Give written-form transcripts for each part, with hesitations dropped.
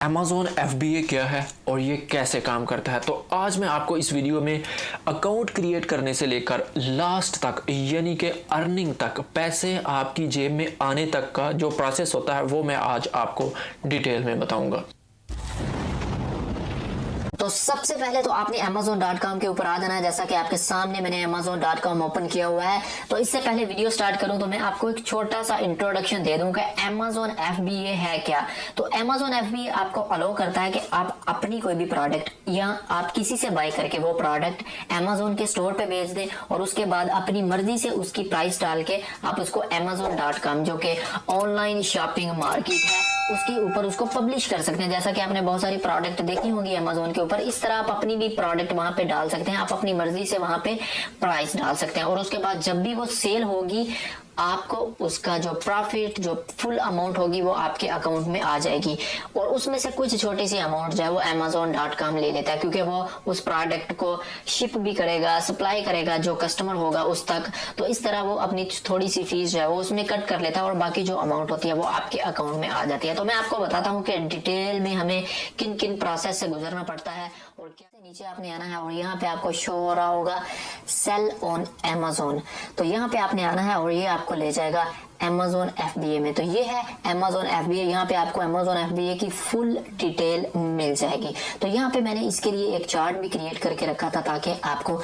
Amazon FBA क्या है और ये कैसे काम करता है, तो आज मैं आपको इस वीडियो में अकाउंट क्रिएट करने से लेकर लास्ट तक यानी कि अर्निंग तक, पैसे आपकी जेब में आने तक का जो प्रोसेस होता है वो मैं आज आपको डिटेल में बताऊंगा। तो सबसे पहले तो आपने Amazon.com के ऊपर आ जाना है। जैसा कि आपके सामने मैंने Amazon.com ओपन किया हुआ है। तो इससे पहले वीडियो स्टार्ट करूं तो मैं आपको एक छोटा सा इंट्रोडक्शन दे दूं कि Amazon FBA है क्या। तो Amazon FBA आपको अलाउ करता है कि आप अपनी कोई भी प्रोडक्ट या आप किसी से बाय करके वो प्रोडक्ट Amazon के स्टोर पे भेज दें और उसके बाद अपनी मर्जी से उसकी प्राइस डाल के आप उसको Amazon.com जो कि ऑनलाइन शॉपिंग मार्केट है उसके ऊपर उसको पब्लिश कर सकते हैं। जैसा कि आपने बहुत सारी प्रोडक्ट देखी होंगी Amazon के ऊपर, इस तरह आप अपनी भी प्रोडक्ट वहां पे डाल सकते हैं। आप अपनी मर्जी से वहां पे प्राइस डाल सकते हैं और उसके बाद जब भी वो सेल होगी आपको उसका जो प्रॉफिट, जो फुल अमाउंट होगी वो आपके अकाउंट में आ जाएगी और उसमें से कुछ छोटी सी अमाउंट जो है वो Amazon.com ले लेता है, क्योंकि वो उस प्रोडक्ट को शिप भी करेगा, सप्लाई करेगा जो कस्टमर होगा उस तक। तो इस तरह वो अपनी थोड़ी सी फीस जो है वो उसमें कट कर लेता है और बाकी जो अमाउंट होती है वो आपके अकाउंट में आ जाती है। तो मैं आपको बताता हूँ कि डिटेल में हमें किन किन प्रोसेस से गुजरना पड़ता है और क्या। नीचे आपने आना है और यहाँ पे आपको शो हो रहा होगा सेल ऑन Amazon। तो यहाँ पे आपने आना है और ये आपको ले जाएगा Amazon FBA में। तो ये है Amazon FBA। यहाँ पे आपको Amazon FBA की फुल डिटेल मिल जाएगी। तो यहाँ पे मैंने इसके लिए एक चार्ट भी क्रिएट करके रखा था ताकि आपको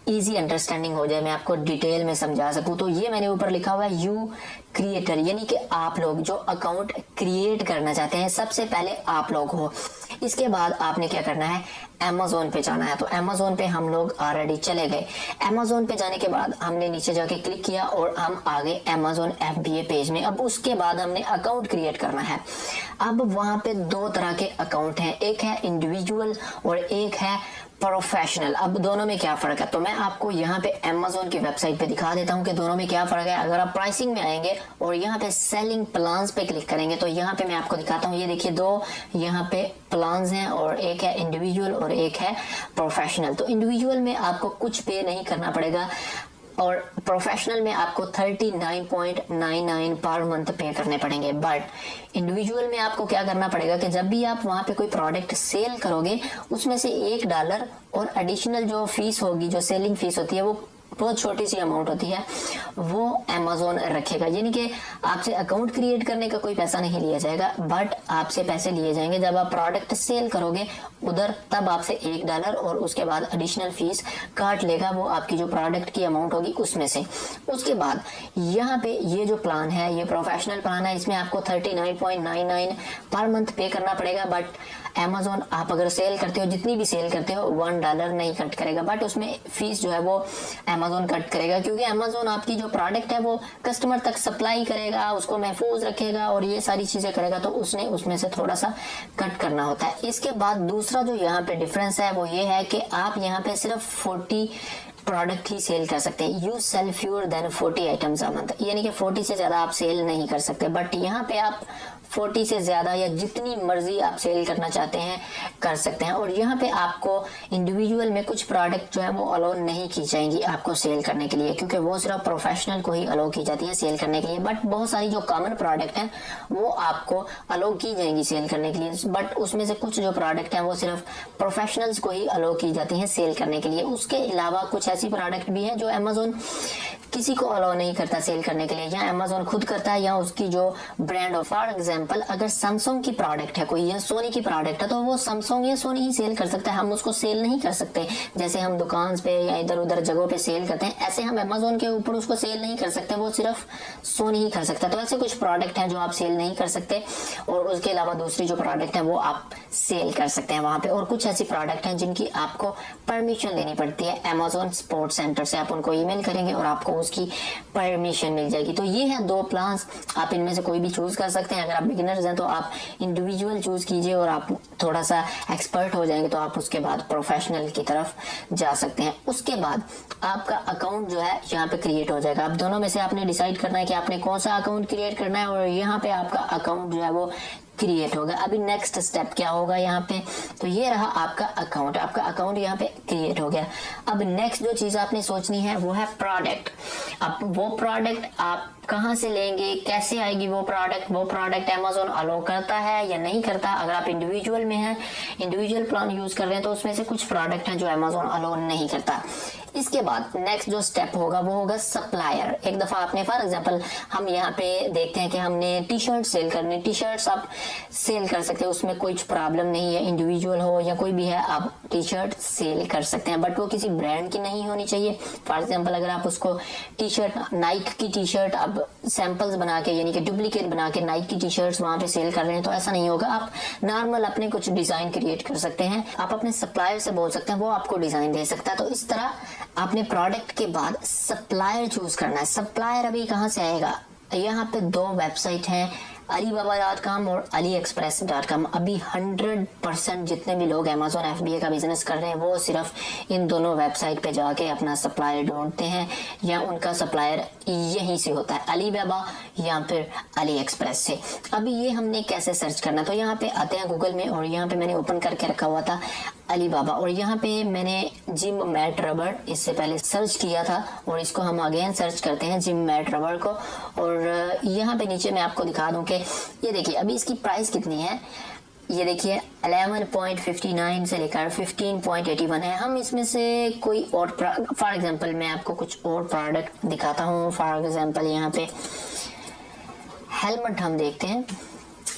इजी अंडरस्टैंडिंग हो जाए, मैं आपको डिटेल में समझा सकूं। तो ये मैंने ऊपर लिखा हुआ है यू क्रिएटर, यानी कि आप लोग जो अकाउंट क्रिएट करना चाहते हैं सबसे पहले आप लोग हो। इसके बाद आपने क्या करना है, Amazon पे जाना है। तो Amazon पे हम लोग ऑलरेडी चले गए। Amazon पे जाने के बाद हमने नीचे जाके क्लिक किया और हम आ गए Amazon FBA पेज में। अब उसके बाद हमने अकाउंट क्रिएट करना है। अब वहां पे दो तरह के अकाउंट हैं, एक है इंडिविजुअल और एक है प्रोफेशनल। अब दोनों में क्या फर्क है, तो मैं आपको यहाँ पे Amazon की वेबसाइट पे दिखा देता हूँ कि दोनों में क्या फर्क है। अगर आप प्राइसिंग में आएंगे और यहाँ पे सेलिंग प्लान्स पे क्लिक करेंगे तो यहाँ पे मैं आपको दिखाता हूँ। ये देखिए दो यहाँ पे प्लान्स हैं और एक है इंडिविजुअल और एक है प्रोफेशनल। तो इंडिविजुअल में आपको कुछ पे नहीं करना पड़ेगा और प्रोफेशनल में आपको 39.99 पर मंथ पे करने पड़ेंगे। बट इंडिविजुअल में आपको क्या करना पड़ेगा कि जब भी आप वहां पे कोई प्रोडक्ट सेल करोगे उसमें से $1 और एडिशनल जो फीस होगी, जो सेलिंग फीस होती है, वो बहुत छोटी सी अमाउंट होती है, वो Amazon रखेगा। यानी कि आपसे अकाउंट क्रिएट करने का कोई पैसा नहीं लिया जाएगा, बट आपसे पैसे लिए जाएंगे जब आप प्रोडक्ट सेल करोगे उधर, तब आपसे $1 और उसके बाद एडिशनल फीस काट लेगा, वो आपकी जो प्रोडक्ट की अमाउंट होगी उसमें से। उसके बाद यहाँ पे ये जो प्लान है, ये प्रोफेशनल प्लान है, इसमें आपको 39.99 पर मंथ पे करना पड़ेगा। बट Amazon आप अगर सेल करते हो, जितनी भी सेल करते हो, $1 नहीं कट करेगा, बट उसमें फीस जो है वो Amazon कट करेगा, क्योंकि Amazon आपकी जो प्रोडक्ट है वो कस्टमर तक सप्लाई करेगा, उसको महफूज रखेगा और ये सारी चीजें करेगा, तो उसने उसमें से थोड़ा सा कट करना होता है। इसके बाद दूसरा जो यहाँ पे डिफरेंस है वो ये है कि आप यहाँ पे सिर्फ 40 प्रोडक्ट ही सेल कर सकते हैं। You sell fewer than 40 items a month, यानी कि 40 से ज्यादा आप सेल नहीं कर सकते। बट यहाँ पे आप 40 से ज्यादा या जितनी मर्जी आप सेल करना चाहते हैं कर सकते हैं। और यहाँ पे आपको इंडिविजुअल में कुछ प्रोडक्ट जो है वो अलाउ नहीं की जाएंगी आपको सेल करने के लिए, क्योंकि वो सिर्फ प्रोफेशनल को ही अलाउ की जाती है सेल करने के लिए। बट बहुत सारी जो कॉमन प्रोडक्ट हैं वो आपको अलाउ की जाएंगी सेल करने के लिए, बट उसमें से कुछ जो प्रोडक्ट हैं वो सिर्फ प्रोफेशनल्स को ही अलाउ की जाती है सेल करने के लिए। उसके अलावा कुछ ऐसी प्रोडक्ट भी है जो Amazon किसी को अलाउ नहीं करता सेल करने के लिए, या Amazon खुद करता है या उसकी जो ब्रांड हो। फॉर एग्जांपल अगर सैमसंग की प्रोडक्ट है कोई या सोनी की प्रोडक्ट है तो वो सैमसंग या सोनी ही सेल कर सकता है, हम उसको सेल नहीं कर सकते। जैसे हम दुकान पे या इधर उधर जगहों पे सेल करते हैं, ऐसे हम Amazon के ऊपर उसको सेल नहीं कर सकते, वो सिर्फ सोनी ही कर सकता है। तो ऐसे कुछ प्रोडक्ट हैं जो आप सेल नहीं कर सकते और उसके अलावा दूसरी जो प्रोडक्ट है वो आप सेल कर सकते हैं वहां पे। और कुछ ऐसी प्रोडक्ट हैं जिनकी आपको परमिशन लेनी पड़ती है Amazon सपोर्ट सेंटर से, आप उनको ईमेल करेंगे और आपको उसकी परमिशन मिल जाएगी। तो ये है दो प्लान्स, आप इनमें से कोई भी चूज कर सकते हैं। अगर आप बिगिनर्स हैं तो आप इंडिविजुअल चूज कीजिए और आप थोड़ा सा एक्सपर्ट हो जाएंगे तो आप उसके बाद प्रोफेशनल की तरफ जा सकते हैं। उसके बाद आपका अकाउंट जो है यहाँ पे क्रिएट हो जाएगा। अब दोनों में से आपने डिसाइड करना है कि आपने कौन सा अकाउंट क्रिएट करना है और यहाँ पे आपका अकाउंट जो है वो क्रिएट होगा। अभी नेक्स्ट स्टेप क्या होगा यहाँ पे, तो ये रहा आपका अकाउंट, आपका अकाउंट यहाँ पे क्रिएट हो गया। अब नेक्स्ट जो चीज आपने सोचनी है वो है प्रोडक्ट। अब वो प्रोडक्ट आप कहाँ से लेंगे, कैसे आएगी वो प्रोडक्ट अमेजोन अलो करता है या नहीं करता। अगर आप इंडिविजुअल में हैं, इंडिविजुअल प्लान यूज कर रहे हैं, तो उसमें से कुछ प्रोडक्ट हैं जो अमेजोन अलो नहीं करता। इसके बाद नेक्स्ट जो स्टेप होगा वो होगा सप्लायर। एक दफा आपने फॉर एग्जांपल हम यहाँ पे देखते हैं कि हमने टी शर्ट सेल करनी, टी शर्ट्स आप सेल कर सकते हैं, उसमें कोई प्रॉब्लम नहीं है, इंडिविजुअल हो या कोई भी है आप टी शर्ट सेल कर सकते हैं, बट वो किसी ब्रांड की नहीं होनी चाहिए। फॉर एग्जांपल अगर आप उसको टी शर्ट नाइक की टी शर्ट आप सैंपल्स बना के यानी कि डुप्लीकेट बना के नाइक की टी शर्ट्स वहां पे सेल कर रहे हैं तो ऐसा नहीं होगा। आप नॉर्मल अपने कुछ डिजाइन क्रिएट कर सकते हैं, आप अपने सप्लायर से बोल सकते हैं, वो आपको डिजाइन दे सकता है। तो इस तरह आपने प्रोडक्ट के बाद सप्लायर चूज करना है। सप्लायर अभी कहाँ से आएगा, यहाँ पे दो वेबसाइट हैं, alibaba.com और aliexpress.com। अभी 100% जितने भी लोग अमेजोन FBA का बिजनेस कर रहे हैं वो सिर्फ इन दोनों वेबसाइट पे जाके अपना सप्लायर ढूंढते हैं या उनका सप्लायर यहीं से होता है, अलीबाबा या फिर अली एक्सप्रेस से। अभी ये हमने कैसे सर्च करना, तो यहाँ पे आते हैं गूगल में और यहाँ पे मैंने ओपन करके रखा हुआ था अलीबाबा और यहाँ पे मैंने जिम मैट रबर इससे पहले सर्च किया था और इसको हम अगेन सर्च करते हैं जिम मैट रबर को। और यहाँ पे नीचे मैं आपको दिखा दूं कि ये देखिए अभी इसकी प्राइस कितनी है, ये देखिए 11.59 से लेकर 15.81 है। हम इसमें से कोई और फॉर एग्जांपल मैं आपको कुछ और प्रोडक्ट दिखाता हूँ। फॉर एग्जांपल यहाँ पे हेलमेट हम देखते हैं,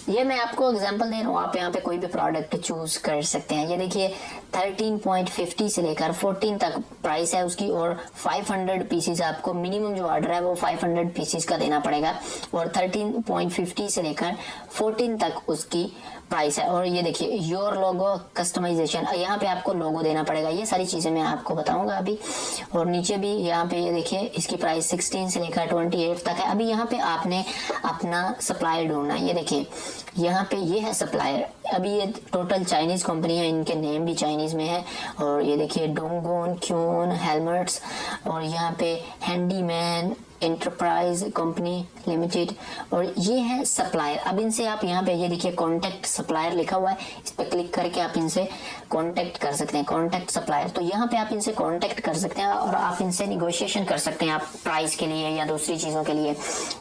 ये मैं आपको एग्जांपल दे रहा हूँ, आप यहाँ पे कोई भी प्रोडक्ट चूज कर सकते हैं। ये देखिए 13.50 से लेकर 14 तक प्राइस है उसकी और 500 पीसीज आपको मिनिमम जो ऑर्डर है वो 500 पीसीज का देना पड़ेगा और 13.50 से लेकर 14 तक उसकी प्राइस है। और ये देखिए योर लोगो कस्टमाइजेशन, यहाँ पे आपको लोगो देना पड़ेगा। ये सारी चीजें मैं आपको बताऊंगा अभी। और नीचे भी यहाँ पे ये देखिए इसकी प्राइस 16 से लेकर 28 तक है। अभी यहाँ पे आपने अपना सप्लायर ढूंढना है। ये देखिए यहाँ पे ये है सप्लायर, अभी ये टोटल चाइनीज कंपनी है, इनके नेम भी चाइनीज में है। और ये देखिए डोंगोन क्यून हेलमेट्स और यहाँ पे हैंडीमैन एंटरप्राइज कंपनी लिमिटेड और ये है सप्लायर। अब इनसे आप यहाँ पे ये देखिए कॉन्टेक्ट सप्लायर लिखा हुआ है, इस पे क्लिक करके आप इनसे कॉन्टेक्ट कर सकते हैं, कॉन्टेक्ट सप्लायर। तो यहाँ पे आप इनसे कॉन्टेक्ट कर सकते हैं और आप इनसे निगोशिएशन कर सकते हैं आप प्राइस के लिए या दूसरी चीजों के लिए।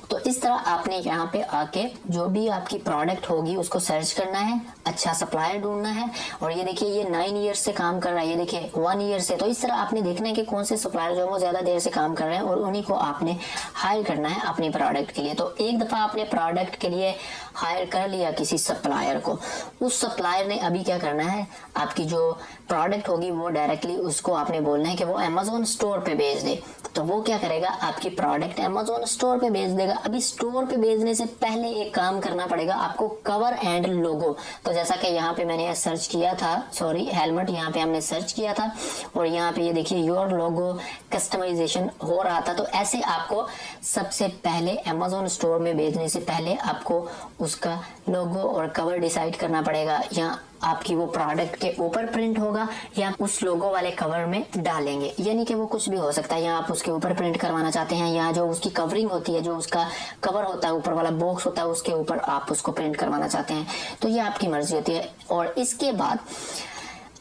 तो इस तरह आपने यहाँ पे आके जो भी आपकी प्रोडक्ट होगी उसको सर्च करना है, अच्छा सप्लायर ढूंढना है। और ये देखिए ये 9 ईयर से काम कर रहा है, ये देखिए 1 ईयर से। तो इस तरह आपने देखना है कि कौन से सप्लायर जो है वो ज्यादा देर से काम कर रहे हैं और उन्हीं को आपने हायर करना है अपने प्रोडक्ट के लिए। तो एक दफा आपने प्रोडक्ट के लिए हायर कर लिया किसी सप्लायर को, उस सप्लायर ने अभी क्या करना है, आपकी जो प्रोडक्ट होगी वो डायरेक्टली उसको आपने बोलना है कि वो अमेजोन स्टोर पे भेज दे। तो वो क्या करेगा, आपकी प्रोडक्ट अमेजोन स्टोर पे भेज देगा। अभी स्टोर पे भेजने से पहले एक काम करना पड़ेगा आपको, कवर एंड लोगो। तो जैसा कि यहाँ पे मैंने सर्च किया था, सॉरी हेलमेट यहाँ पे हमने सर्च किया था और यहाँ पे ये देखिए योर लोगो कस्टमाइजेशन हो रहा था। तो ऐसे आपको सबसे पहले अमेजोन स्टोर में भेजने से पहले आपको उसका लोगो और कवर डिसाइड करना पड़ेगा, या आपकी वो प्रोडक्ट के ऊपर प्रिंट होगा या उस लोगो वाले कवर में डालेंगे, यानी कि वो कुछ भी हो सकता है। या आप उसके ऊपर प्रिंट करवाना चाहते हैं या जो उसकी कवरिंग होती है, जो उसका कवर होता है, ऊपर वाला बॉक्स होता है, उसके ऊपर आप उसको प्रिंट करवाना चाहते हैं, तो ये आपकी मर्जी होती है। और इसके बाद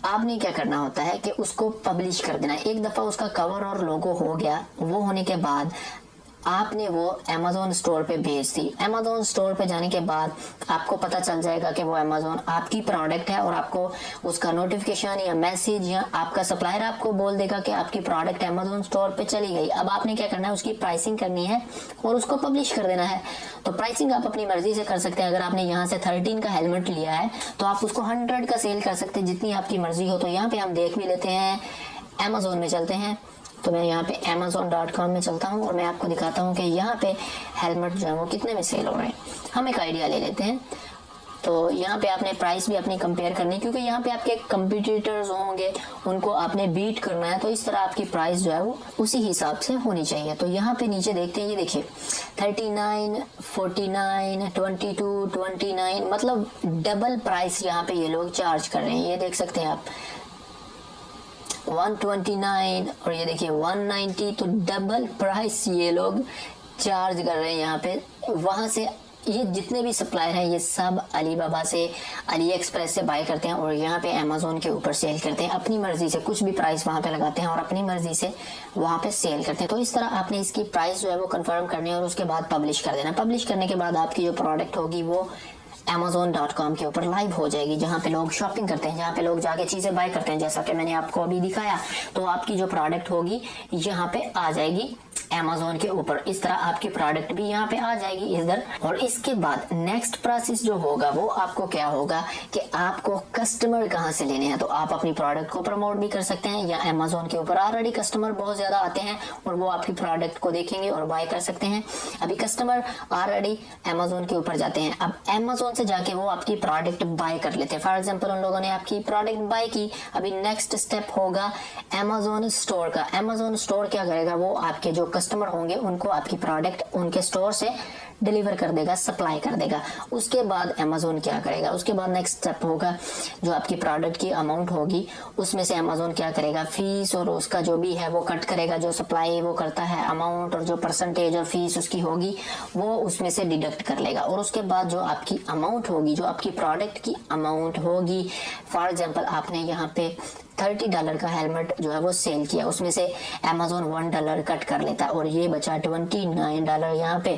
आपने क्या करना होता है कि उसको पब्लिश कर देना। एक दफा उसका कवर और लोगो हो गया, वो होने के बाद आपने वो अमेजोन स्टोर पे भेज दी। अमेजोन स्टोर पे जाने के बाद आपको पता चल जाएगा कि वो अमेजोन आपकी प्रोडक्ट है और आपको उसका नोटिफिकेशन या मैसेज या आपका सप्लायर आपको बोल देगा कि आपकी प्रोडक्ट अमेजोन स्टोर पे चली गई। अब आपने क्या करना है, उसकी प्राइसिंग करनी है और उसको पब्लिश कर देना है। तो प्राइसिंग आप अपनी मर्जी से कर सकते हैं। अगर आपने यहाँ से 13 का हेलमेट लिया है तो आप उसको 100 का सेल कर सकते हैं, जितनी आपकी मर्जी हो। तो यहाँ पे हम देख भी लेते हैं, अमेजोन में चलते हैं। तो मैं यहाँ पे amazon.com में चलता हूँ और मैं आपको दिखाता हूँ कि यहाँ पे हेलमेट जो है वो कितने में सेल हो रहे हैं। हम एक आइडिया ले लेते हैं। तो यहाँ पे आपने प्राइस भी अपनी कंपेयर करनी है, क्योंकि यहाँ पे आपके कंपटीटर्स होंगे, उनको आपने बीट करना है। तो इस तरह आपकी प्राइस जो है वो उसी हिसाब से होनी चाहिए। तो यहाँ पे नीचे देखते हैं, ये देखिए 39, 49, 22, 29, मतलब डबल प्राइस यहाँ पे ये लोग चार्ज कर रहे हैं। ये देख सकते हैं आप 129 और ये देखिए 190। तो डबल प्राइस ये लोग चार्ज कर रहे हैं यहाँ पे। वहां से ये जितने भी सप्लायर हैं ये सब अलीबाबा से, अली एक्सप्रेस से बाय करते हैं और यहाँ पे अमेजोन के ऊपर सेल करते हैं अपनी मर्जी से। कुछ भी प्राइस वहाँ पे लगाते हैं और अपनी मर्जी से वहाँ पे सेल करते हैं। तो इस तरह आपने इसकी प्राइस जो है वो कंफर्म करनी है और उसके बाद पब्लिश कर देना। पब्लिश करने के बाद आपकी जो प्रोडक्ट होगी वो Amazon.com के ऊपर लाइव हो जाएगी, जहाँ पे लोग शॉपिंग करते हैं, जहाँ पे लोग जाके चीजें बाय करते हैं। जैसा कि मैंने आपको अभी दिखाया, तो आपकी जो प्रोडक्ट होगी यहाँ पे आ जाएगी Amazon के ऊपर। इस तरह आपकी प्रोडक्ट भी यहाँ पे आ जाएगी इधर। और इसके बाद नेक्स्ट प्रोसेस जो होगा वो आपको क्या होगा कि आपको कस्टमर कहाँ से लेने हैं। तो आप अपनी प्रोडक्ट को प्रमोट भी कर सकते हैं, या Amazon के ऊपर ऑलरेडी कस्टमर बहुत ज्यादा आते हैं और वो आपकी प्रोडक्ट को देखेंगे और बाय कर सकते हैं। अभी कस्टमर ऑलरेडी Amazon के ऊपर जाते हैं, अब Amazon से जाके वो आपकी प्रोडक्ट बाय कर लेते हैं। फॉर एग्जांपल उन लोगों ने आपकी प्रोडक्ट बाय की, अभी नेक्स्ट स्टेप होगा Amazon स्टोर का। Amazon स्टोर क्या करेगा, वो आपके जो कस्टमर होंगे उनको आपकी प्रोडक्ट उनके स्टोर से डिलीवर कर देगा, सप्लाई कर देगा। उसके बाद Amazon क्या करेगा, उसके बाद नेक्स्ट स्टेप होगा जो आपकी प्रोडक्ट की अमाउंट होगी उसमें से Amazon क्या करेगा, फीस और उसका जो भी है वो कट करेगा, जो सप्लाई वो करता है अमाउंट और जो परसेंटेज और फीस उसकी होगी वो उसमें से डिडक्ट कर लेगा। और उसके बाद जो आपकी अमाउंट होगी, जो आपकी प्रोडक्ट की अमाउंट होगी, फॉर एग्जाम्पल आपने यहाँ पे $30 का हेलमेट जो है वो सेल किया, उसमें से Amazon $1 कट कर लेता है और ये बचा $29 यहाँ पे।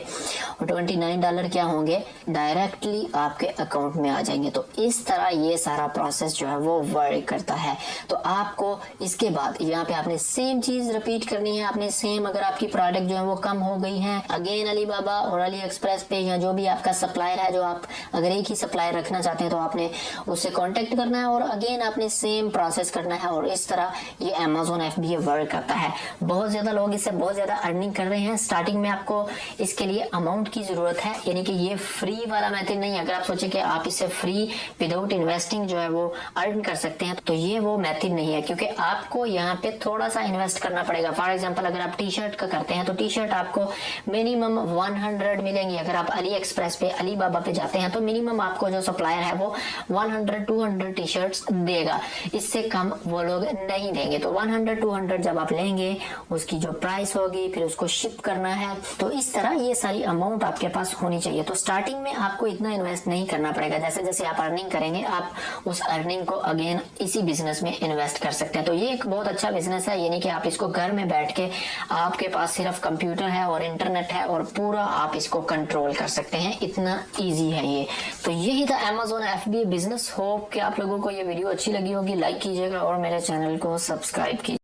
और $29 क्या होंगे, डायरेक्टली आपके अकाउंट में आ जाएंगे। तो इस तरह ये सारा प्रोसेस जो है वो वर्क करता है। तो आपको इसके बाद यहाँ पे आपने सेम चीज रिपीट करनी है। आपने सेम, अगर आपकी प्रोडक्ट जो है वो कम हो गई है, अगेन अलीबाबा और अली एक्सप्रेस पे या जो भी आपका सप्लायर है, जो आप अगर एक ही सप्लायर रखना चाहते हैं तो आपने उससे कॉन्टेक्ट करना है और अगेन आपने सेम प्रोसेस करना है। और इस तरह ये Amazon FBA वर्क करता है। बहुत ज्यादा लोग इससे बहुत ज्यादा अर्निंग कर रहे हैं। स्टार्टिंग में आपको इसके लिए अमाउंट की जरूरत है, यानी कि ये फ्री वाला मेथड नहीं है। अगर आप सोचे कि आप इससे फ्री विदाउट इन्वेस्टिंग जो है वो अर्न कर सकते हैं, तो ये वो मेथड नहीं है, क्योंकि आपको यहाँ पे थोड़ा सा इन्वेस्ट करना पड़ेगा। फॉर एग्जाम्पल अगर आप टी शर्ट का करते हैं तो टी शर्ट आपको मिनिमम 100 मिलेंगी। अगर आप अली एक्सप्रेस पे, अलीबाबा पे जाते हैं तो मिनिमम आपको जो सप्लायर है वो 100-200 टी शर्ट्स देगा, इससे कम वो लोग नहीं देंगे। तो 100-200 जब आप लेंगे, उसकी जो प्राइस होगी, फिर उसको शिप करना है, तो इस तरह ये सारी अमाउंट आपके पास होनी चाहिए। तो स्टार्टिंग में आपको इतना इन्वेस्ट नहीं करना पड़ेगा। जैसे जैसे आप अर्निंग करेंगे, आप उस अर्निंग को अगेन इसी बिजनेस में इन्वेस्ट कर सकते हैं। तो ये एक बहुत अच्छा बिजनेस है, यानी कि आप इसको घर में बैठ के, आपके पास सिर्फ कंप्यूटर है और इंटरनेट है और पूरा आप इसको कंट्रोल कर सकते हैं। इतना ईजी है ये। तो यही था Amazon FBA बिजनेस। होप कि आप लोगों को ये वीडियो अच्छी लगी होगी। लाइक कीजिएगा और मेरे चैनल को सब्सक्राइब कीजिए।